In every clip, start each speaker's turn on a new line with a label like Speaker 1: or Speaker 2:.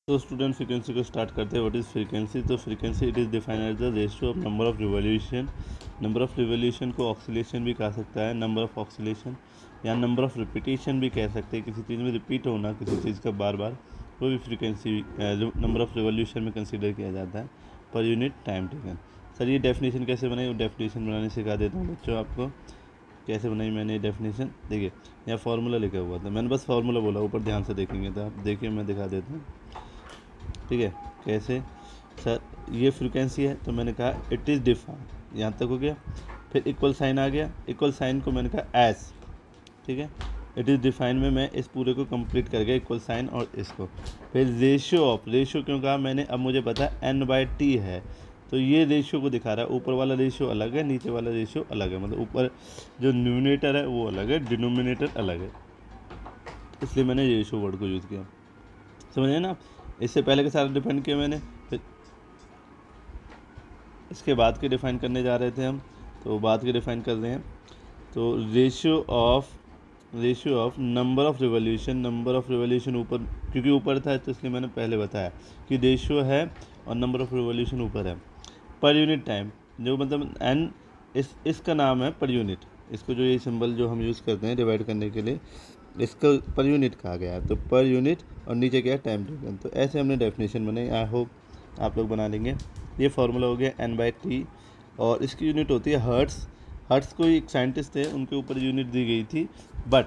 Speaker 1: तो student frequency को start करते हैं। What is frequency? तो frequency it is defined as the ratio of number of revolution. Number of revolution को oscillation भी कहा सकता है, नंबर ऑफ ऑक्सीलेशन या नंबर ऑफ रिपीटेशन भी कह सकते हैं। किसी चीज़ में रिपीट होना किसी चीज़ का बार बार, वो भी फ्रीक्वेंसी नंबर ऑफ रिवॉल्यूशन में कंसिडर किया जाता है per unit time taken. Sir ये डेफिनेशन कैसे बनाई? वो डेफिनेशन बनाने सिखा देता हूँ बच्चों आपको। कैसे बनाई मैंने डेफिनेशन? देखिए यहाँ फार्मूला लिखा हुआ था, मैंने बस फार्मूला बोला, ऊपर ध्यान से देखेंगे तो आप देखिए, मैं दिखा देता हूँ। ठीक है, कैसे? सर ये फ्रीक्वेंसी है तो मैंने कहा इट इज़ डिफाइंड, यहाँ तक हो गया। फिर इक्वल साइन आ गया, इक्वल साइन को मैंने कहा एस। ठीक है, इट इज़ डिफाइंड में मैं इस पूरे को कंप्लीट कर गया, इक्वल साइन और इसको। फिर रेशियो ऑफ, रेशियो क्यों कहा मैंने? अब मुझे पता है n/t है, तो ये रेशियो को दिखा रहा है। ऊपर वाला रेशियो अलग है, नीचे वाला रेशियो अलग है, मतलब ऊपर जो न्यूमिनेटर है वो अलग है, डिनोमिनेटर अलग है, इसलिए मैंने रेशियो वर्ड को यूज़ किया। समझे ना? इससे पहले के सारे डिफाइन किए मैंने, फिर इसके बाद के डिफाइन करने जा रहे थे हम, तो बाद के डिफाइन कर रहे हैं। तो ratio of number of revolution, number of revolution ऊपर, क्योंकि ऊपर था तो इसलिए मैंने पहले बताया कि रेशियो है और नंबर ऑफ रिवॉल्यूशन ऊपर है। पर यूनिट टाइम, जो मतलब एन, इसका नाम है पर यूनिट। इसको जो ये सिंबल जो हम यूज़ करते हैं डिवाइड करने के लिए, इसका पर यूनिट कहा गया है। तो पर यूनिट और नीचे क्या है? Time taken. तो ऐसे हमने डेफिनेशन बनाई, आई होप आप लोग बना लेंगे। ये फार्मूला हो गया n/t और इसकी यूनिट होती है हर्ट्स। हर्ट्स को एक साइंटिस्ट थे, उनके ऊपर यूनिट दी गई थी, बट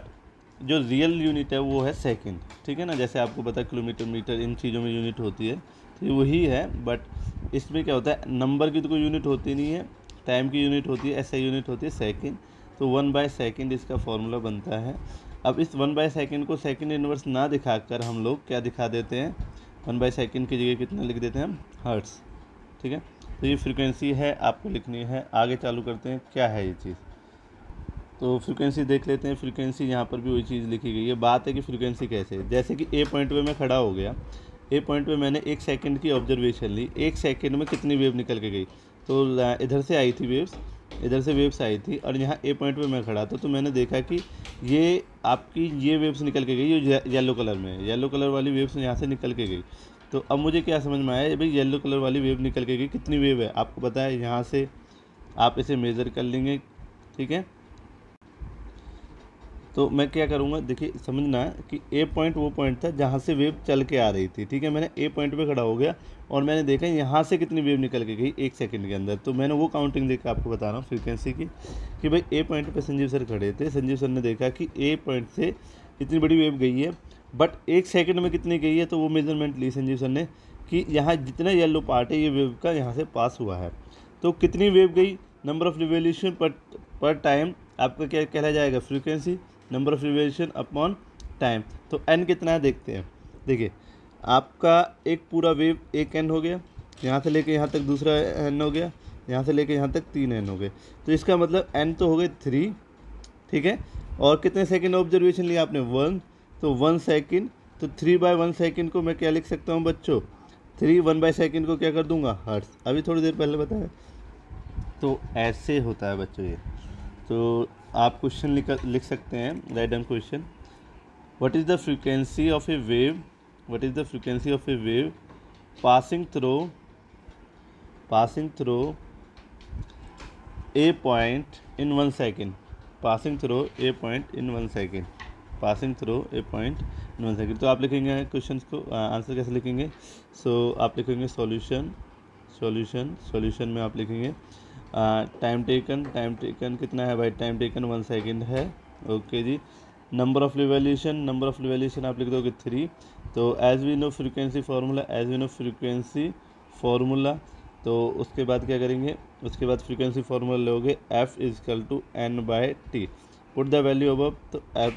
Speaker 1: जो रियल यूनिट है वो है सेकंड। ठीक है ना, जैसे आपको पता है किलोमीटर, मीटर, इन चीज़ों में यूनिट होती है, तो ये वही है। बट इसमें क्या होता है, नंबर की तो कोई यूनिट होती नहीं है, टाइम की यूनिट होती है, ऐसा यूनिट होती है सेकंड। तो 1/सेकंड इसका फॉर्मूला बनता है। अब इस 1/सेकंड को सेकंड इनवर्स ना दिखाकर हम लोग क्या दिखा देते हैं? 1/सेकंड की जगह कितना लिख देते हैं हम? हर्ट्स। ठीक है, तो ये फ्रीक्वेंसी है, आपको लिखनी है। आगे चालू करते हैं, क्या है ये चीज़। तो फ्रीक्वेंसी देख लेते हैं। फ्रीक्वेंसी यहाँ पर भी वही चीज़ लिखी गई है। बात है कि फ्रीक्वेंसी कैसे है। जैसे कि ए पॉइंट पे मैं खड़ा हो गया, ए पॉइंट पे मैंने 1 सेकंड की ऑब्जर्वेशन ली। 1 सेकंड में कितनी वेव निकल के गई? तो इधर से आई थी वेव्स, इधर से वेव्स आई थी, और यहाँ ए पॉइंट पे मैं खड़ा था, तो मैंने देखा कि ये आपकी ये वेव्स निकल के गई, जो येलो कलर में है, येलो कलर वाली वेव्स यहाँ से निकल के गई। तो अब मुझे क्या समझ में आया, भाई येलो कलर वाली वेव निकल के गई, कितनी वेव है आपको पता है, यहाँ से आप इसे मेज़र कर लेंगे। ठीक है, तो मैं क्या करूँगा, देखिए समझना कि ए पॉइंट वो पॉइंट था जहाँ से वेव चल के आ रही थी। ठीक है, मैंने ए पॉइंट पे खड़ा हो गया और मैंने देखा यहाँ से कितनी वेव निकल के गई 1 सेकंड के अंदर। तो मैंने वो काउंटिंग देख के आपको बता रहा हूँ फ्रीक्वेंसी की, कि भाई ए पॉइंट पे संजीव सर खड़े थे, संजीव सर ने देखा कि ए पॉइंट से इतनी बड़ी वेव गई है, बट 1 सेकंड में कितनी गई है। तो वो मेजरमेंट ली संजीव सर ने कि यहाँ जितना येलो पार्ट है ये वेव का यहाँ से पास हुआ है, तो कितनी वेव गई, नंबर ऑफ रिवॉल्यूशन पर टाइम आपका क्या कहला जाएगा? Frequency, number of revolution upon time. तो एन कितना है देखते हैं। देखिए आपका एक पूरा वेव एक एन हो गया, यहाँ से लेके यहाँ तक दूसरा एन हो गया, यहाँ से लेके यहाँ तक 3 एन हो गए। तो इसका मतलब एन तो हो गए 3। ठीक है, और कितने सेकंड ऑब्जर्वेशन लिया आपने? 1। तो 1 सेकंड, तो 3/1 सेकंड को मैं क्या लिख सकता हूँ बच्चों? 3 1/सेकंड को क्या कर दूंगा? हर्ट्स। अभी थोड़ी देर पहले बताया। तो ऐसे होता है बच्चों ये। तो आप क्वेश्चन लिख सकते हैं, write down question. What is the frequency of A wave, what is the frequency of A wave passing through a point in 1 second, passing through a point in 1 second, passing through a point in 1 second. तो आप लिखेंगे question को, answer कैसे लिखेंगे? सो आप लिखेंगे solution में आप लिखेंगे टाइम टेकन कितना है भाई? टाइम टेकन 1 सेकंड है। ओके जी। नंबर ऑफ रिवॉल्यूशन आप लिख दोगे 3। तो as we know frequency formula, तो उसके बाद क्या करेंगे? उसके बाद फ्रीक्वेंसी फार्मूला लोगे F = n/t, put the value above. तो F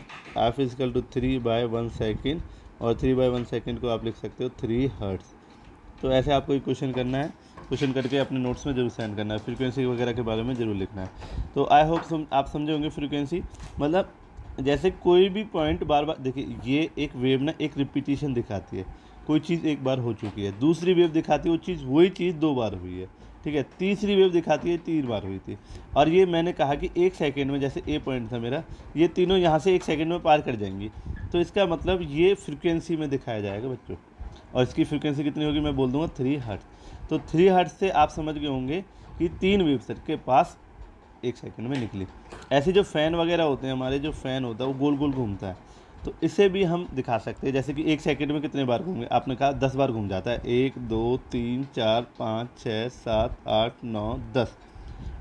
Speaker 1: = 3/1 सेकेंड, और 3/1 सेकेंड को आप लिख सकते हो 3 हर्ट्स। तो ऐसे आपको एक क्वेश्चन करना है, क्वेश्चन करके अपने नोट्स में जरूर सेंड करना है, फ्रीक्वेंसी वगैरह के बारे में ज़रूर लिखना है। तो आई होप आप समझे होंगे फ्रीक्वेंसी, मतलब जैसे कोई भी पॉइंट बार बार, देखिए ये एक वेव ना एक रिपीटिशन दिखाती है, कोई चीज़ एक बार हो चुकी है, दूसरी वेव दिखाती है वही चीज़ 2 बार हुई है। ठीक है, तीसरी वेव दिखाती है 3 बार हुई थी। और ये मैंने कहा कि 1 सेकेंड में, जैसे ए पॉइंट था मेरा, ये तीनों यहाँ से 1 सेकेंड में पार कर जाएंगी। तो इसका मतलब ये फ्रीक्वेंसी में दिखाया जाएगा बच्चों। और इसकी फ्रीक्वेंसी कितनी होगी, मैं बोल दूंगा 3 हर्ट्ज। तो 3 हर्ट्ज से आप समझ गए होंगे कि 3 वेव सर के पास 1 सेकंड में निकली। ऐसे जो फ़ैन वगैरह होते हैं, हमारे जो फ़ैन होता है वो गोल गोल घूमता है, तो इसे भी हम दिखा सकते हैं। जैसे कि 1 सेकंड में कितने बार घूमेंगे, आपने कहा 10 बार घूम जाता है, 1 2 3 4 5 6 7 8 9 10।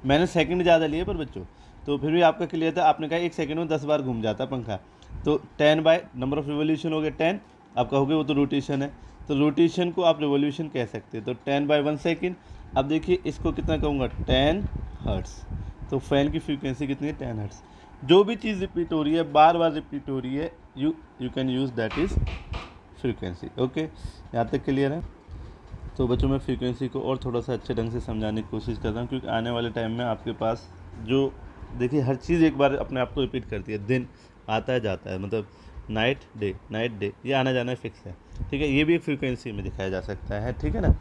Speaker 1: मैंने सेकंड ज़्यादा लिए पर बच्चों, तो फिर भी आपका क्लियर था। आपने कहा 1 सेकंड में 10 बार घूम जाता है पंखा, तो 10 बाय नंबर ऑफ़ रिवोल्यूशन हो गया 10, आप कहोगे वो तो रोटेशन है, तो रोटेशन को आप रिवोल्यूशन कह सकते हैं, तो 10 बाय 1 सेकेंड। अब देखिए इसको कितना कहूँगा, 10 हर्ट्स। तो फ़ैन की फ्रीक्वेंसी कितनी है, 10 हर्ट्स। जो भी चीज़ रिपीट हो रही है, बार बार रिपीट हो रही है, you can use that is frequency. Okay, यहाँ तक क्लियर है। तो बच्चों मैं फ्रीक्वेंसी को और थोड़ा सा अच्छे ढंग से समझाने की कोशिश कर रहा हूँ, क्योंकि आने वाले टाइम में आपके पास जो देखिए हर चीज़ एक बार अपने आप को रिपीट करती है, दिन आता है जाता है, मतलब नाइट डे ये आना जाना फिक्स है, ठीक है। ये भी एक फ्रीक्वेंसी में दिखाया जा सकता है, ठीक है ना।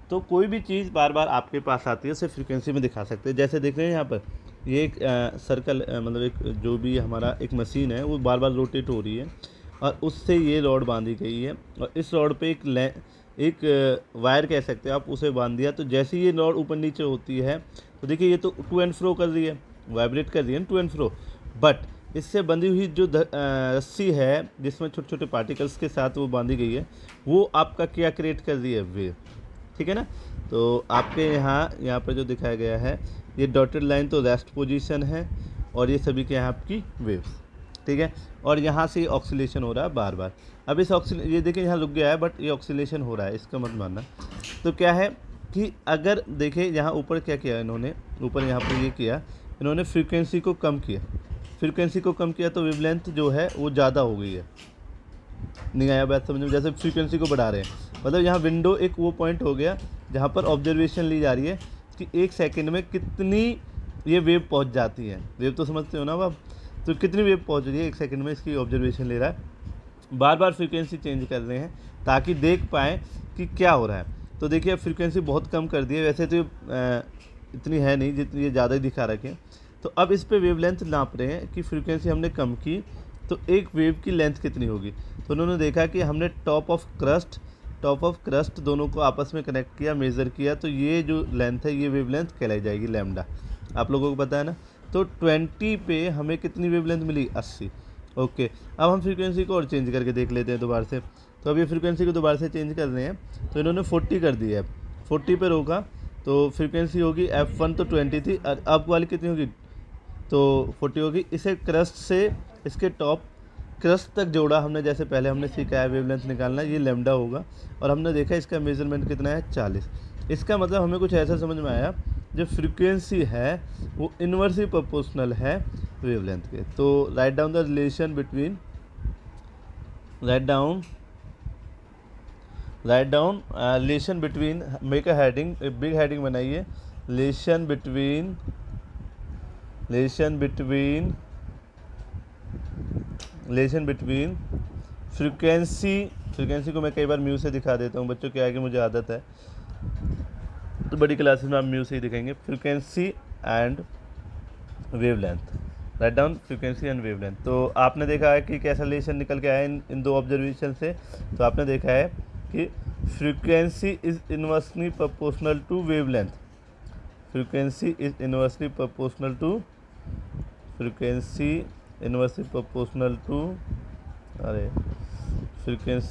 Speaker 1: तो कोई भी चीज़ बार बार आपके पास आती है उसे फ्रीक्वेंसी में दिखा सकते हैं। जैसे देख रहे हैं यहाँ पर ये एक सर्कल मतलब एक जो भी हमारा एक मशीन है वो बार बार रोटेट हो रही है, और उससे ये रॉड बांधी गई है, और इस रॉड पे एक वायर कह सकते हैं आप, उसे बांध दिया। तो जैसे ये रॉड ऊपर नीचे होती है तो देखिए ये तो टू एंड फ्रो कर रही है, वाइब्रेट कर रही है टू एंड फ्रो, बट इससे बंधी हुई जो रस्सी है जिसमें छोटे छोटे पार्टिकल्स के साथ वो बांधी गई है, वो आपका क्या क्रिएट कर रही है, वेव, ठीक है ना। तो आपके यहाँ पर जो दिखाया गया है ये डॉटेड लाइन तो रेस्ट पोजीशन है, और ये सभी के यहाँ आपकी वेव्स, ठीक है। और यहाँ से ऑक्सीलेशन हो रहा है बार बार। अब इस ये देखिए यहाँ रुक गया है, बट ये ऑक्सीलेशन हो रहा है, इसका मत मानना। तो क्या है कि अगर देखिए यहाँ ऊपर क्या किया इन्होंने, ऊपर यहाँ पर ये किया इन्होंने फ्रीक्वेंसी को कम किया, फ्रीक्वेंसी को कम किया तो वेवलेंथ जो है वो ज़्यादा हो गई है। नहीं आया बात समझ में, जैसे फ्रीक्वेंसी को बढ़ा रहे हैं, मतलब यहाँ विंडो एक वो पॉइंट हो गया जहाँ पर ऑब्जर्वेशन ली जा रही है कि 1 सेकंड में कितनी ये वेव पहुँच जाती है। वेव तो समझते हो ना आप, तो कितनी वेव पहुँच रही है 1 सेकंड में, इसकी ऑब्जर्वेशन ले रहा है। बार बार फ्रीक्वेंसी चेंज कर रहे हैं ताकि देख पाएँ कि क्या हो रहा है। तो देखिए फ्रीक्वेंसी बहुत कम कर दी है, वैसे तो इतनी है नहीं जितनी ये ज़्यादा ही दिखा रखे हैं। तो अब इस पे वेवलेंथ नाप रहे हैं कि फ्रीक्वेंसी हमने कम की तो एक वेव की लेंथ कितनी होगी। तो उन्होंने देखा कि हमने टॉप ऑफ क्रस्ट दोनों को आपस में कनेक्ट किया, मेज़र किया, तो ये जो लेंथ है ये वेवलेंथ कहलाई जाएगी लैम्डा। आप लोगों को पता है ना। तो 20 पे हमें कितनी वेवलेंथ मिली, 80। ओके, अब हम फ्रीक्वेंसी को और चेंज करके देख लेते हैं दोबारा से। तो अब ये फ्रीक्वेंसी को दोबारा से चेंज कर रहे हैं, तो इन्होंने 40 कर दी है, 40 पे रोका, तो फ्रीक्वेंसी होगी F1 तो 20 थी, और अब वाली कितनी होगी, तो 40 होगी। इसे क्रस्ट से इसके टॉप क्रस्ट तक जोड़ा हमने, जैसे पहले हमने सीखा है वेवलेंथ निकालना, ये लैम्डा होगा, और हमने देखा इसका मेजरमेंट कितना है, 40। इसका मतलब हमें कुछ ऐसा समझ में आया, जो फ्रीक्वेंसी है वो इन्वर्सली प्रोपोर्शनल है वेवलेंथ के। तो write down the relation between, write down relation between, make a heading, big heading बनाइए, रिलेशन बिटवीन फ्रीक्वेंसी को मैं कई बार म्यू से दिखा देता हूँ बच्चों, क्या है कि मुझे आदत है, तो बड़ी क्लासेस में आप म्यू से ही दिखाएंगे, frequency and wavelength. Write down frequency and wavelength. तो आपने देखा है कि कैसा रिलेशन निकल के आया इन दो ऑब्जर्वेशन से। तो आपने देखा है कि frequency is inversely proportional to wavelength, frequency is inversely proportional to, frequency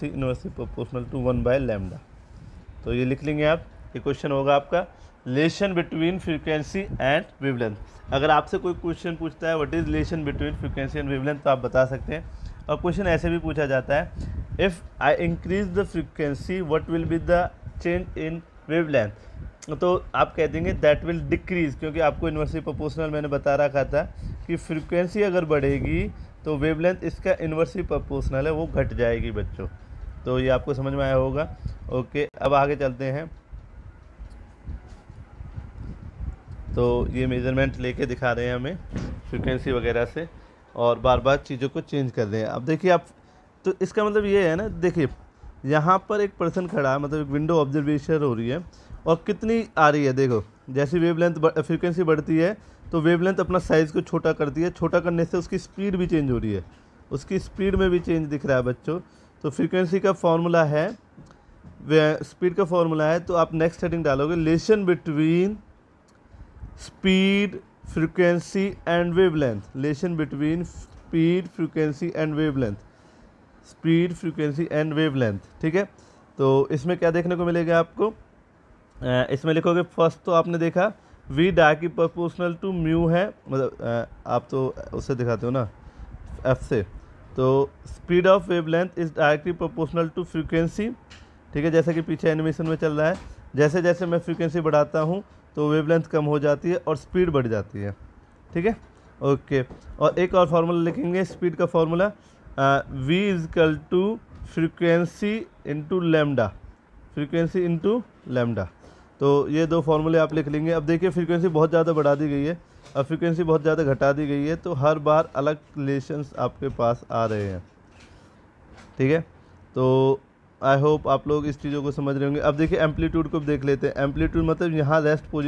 Speaker 1: inversely proportional to 1 by lambda. तो ये लिख लेंगे आप, ये क्वेश्चन होगा आपका relation between frequency and wavelength. अगर आपसे कोई क्वेश्चन पूछता है what is relation between frequency and wavelength, तो आप बता सकते हैं। और क्वेश्चन ऐसे भी पूछा जाता है, if I increase the frequency what will be the change in wavelength. तो आप कह देंगे दैट विल डिक्रीज, क्योंकि आपको इन्वर्सली प्रोपोर्शनल मैंने बता रखा था कि फ्रीक्वेंसी अगर बढ़ेगी तो वेवलेंथ इसका इन्वर्सली प्रोपोर्शनल है, वो घट जाएगी बच्चों। तो ये आपको समझ में आया होगा। ओके, अब आगे चलते हैं। तो ये मेजरमेंट लेके दिखा रहे हैं हमें फ्रीक्वेंसी वगैरह से, और बार बार चीज़ों को चेंज कर रहे हैं। अब देखिए आप, तो इसका मतलब ये है ना, देखिए यहाँ पर एक पर्सन खड़ा है, मतलब एक विंडो ऑब्जर्वेशन हो रही है, और कितनी आ रही है, देखो जैसी वेवलेंथ फ्रीक्वेंसी बढ़ती है तो वेवलेंथ अपना साइज़ को छोटा करती है, छोटा करने से उसकी स्पीड भी चेंज हो रही है, उसकी स्पीड में भी चेंज दिख रहा है बच्चों। तो फ्रीक्वेंसी का फॉर्मूला है स्पीड का फॉर्मूला है, तो आप नेक्स्ट हेडिंग डालोगे relation between speed frequency and wavelength, relation between speed frequency and wavelength, speed frequency and wavelength. ठीक है, तो इसमें क्या देखने को मिलेगा आपको, इसमें लिखोगे फर्स्ट तो आपने देखा v directly proportional to mu है, मतलब आप तो उससे दिखाते हो ना एफ से, तो speed of wavelength is directly proportional to frequency. ठीक है, जैसे कि पीछे एनिमेशन में चल रहा है, जैसे जैसे मैं फ्रीक्वेंसी बढ़ाता हूँ तो वेवलेंथ कम हो जाती है और स्पीड बढ़ जाती है। ठीक है, ओके। और एक और फार्मूला लिखेंगे स्पीड का formula, v equal to frequency into lambda, frequency into lambda. तो ये दो फार्मूले आप लिख लेंगे। अब देखिए फ्रीक्वेंसी बहुत ज़्यादा बढ़ा दी गई है और फ्रीक्वेंसी बहुत ज़्यादा घटा दी गई है, तो हर बार अलग रिलेशंस आपके पास आ रहे हैं। ठीक है, तो आई होप आप लोग इस चीज़ों को समझ रहे होंगे। अब देखिए एम्पलीट्यूड को देख लेते हैं। एम्पलीट्यूड मतलब यहाँ रेस्ट पोजीशन